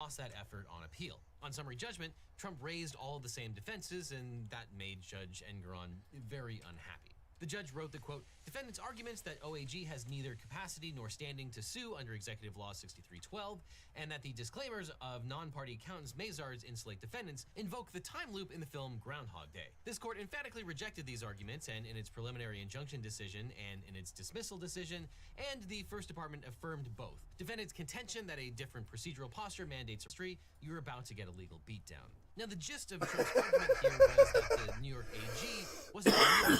lost that effort on appeal. On summary judgment, Trump raised all the same defenses, and that made Judge Engoron very unhappy. The judge wrote the quote, defendant's arguments that OAG has neither capacity nor standing to sue under Executive Law 6312, and that the disclaimers of non-party accountants Mazars insulate defendants invoke the time loop in the film Groundhog Day. This court emphatically rejected these arguments, and in its preliminary injunction decision and in its dismissal decision, and the First Department affirmed both. Defendant's contention that a different procedural posture mandates history, you're about to get a legal beatdown. Now, the gist of Trump's argument here was that the New York AG wasn't really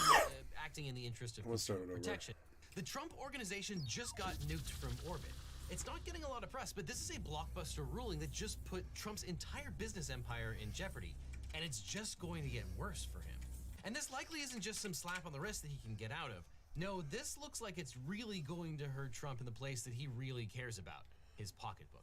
acting in the interest of consumer protection. The Trump organization just got nuked from orbit. It's not getting a lot of press, but this is a blockbuster ruling that just put Trump's entire business empire in jeopardy, and it's just going to get worse for him. And this likely isn't just some slap on the wrist that he can get out of. No, this looks like it's really going to hurt Trump in the place that he really cares about, his pocketbook.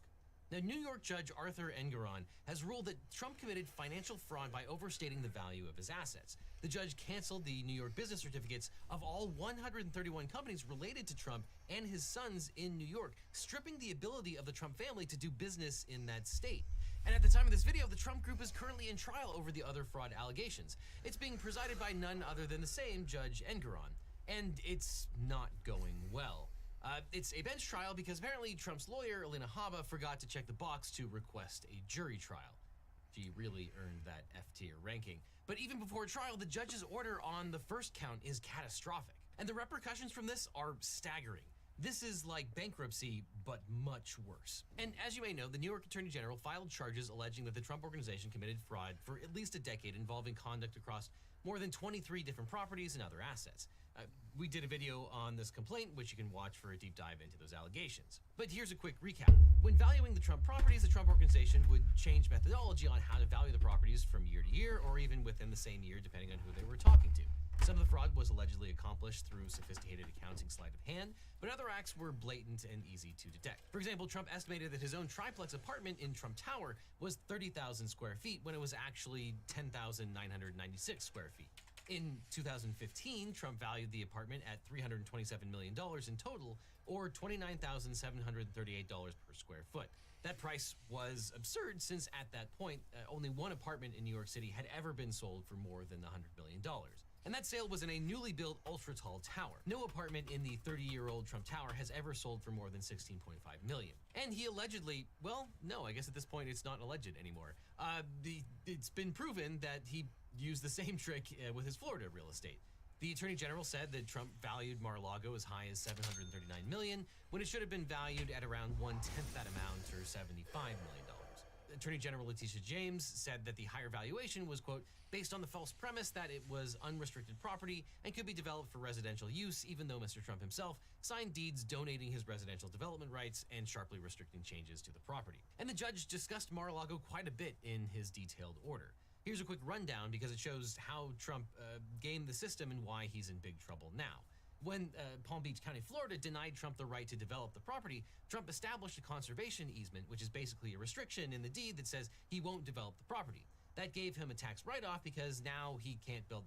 Now, New York Judge Arthur Engoron has ruled that Trump committed financial fraud by overstating the value of his assets. The judge canceled the New York business certificates of all 131 companies related to Trump and his sons in New York, stripping the ability of the Trump family to do business in that state. And at the time of this video, the Trump group is currently in trial over the other fraud allegations. It's being presided by none other than the same Judge Engoron, and it's not going well. It's a bench trial because apparently Trump's lawyer, Alina Habba, forgot to check the box to request a jury trial. She really earned that F-tier ranking. But even before trial, the judge's order on the first count is catastrophic. And the repercussions from this are staggering. This is like bankruptcy, but much worse. And as you may know, the New York Attorney General filed charges alleging that the Trump organization committed fraud for at least a decade involving conduct across more than 23 different properties and other assets. We did a video on this complaint, which you can watch for a deep dive into those allegations. But here's a quick recap. When valuing the Trump properties, the Trump organization would change methodology on how to value the properties from year to year, or even within the same year, depending on who they were talking to. Some of the fraud was allegedly accomplished through sophisticated accounting sleight of hand, but other acts were blatant and easy to detect. For example, Trump estimated that his own triplex apartment in Trump Tower was 30,000 square feet when it was actually 10,996 square feet. In 2015, Trump valued the apartment at $327 million in total, or $29,738 per square foot. That price was absurd since at that point, only one apartment in New York City had ever been sold for more than $100 million. And that sale was in a newly built ultra-tall tower. No apartment in the 30-year-old Trump Tower has ever sold for more than $16.5 million. And he allegedly, well, no, I guess at this point it's not alleged anymore. It's been proven that he used the same trick with his Florida real estate. The Attorney General said that Trump valued Mar-a-Lago as high as $739 million, when it should have been valued at around 1/10 that amount, or $75 million. Attorney General Letitia James said that the higher valuation was, quote, based on the false premise that it was unrestricted property and could be developed for residential use, even though Mr. Trump himself signed deeds donating his residential development rights and sharply restricting changes to the property. And the judge discussed Mar-a-Lago quite a bit in his detailed order. Here's a quick rundown because it shows how Trump gamed the system and why he's in big trouble now. When Palm Beach County, Florida denied Trump the right to develop the property, Trump established a conservation easement, which is basically a restriction in the deed that says he won't develop the property. That gave him a tax write-off because now he can't build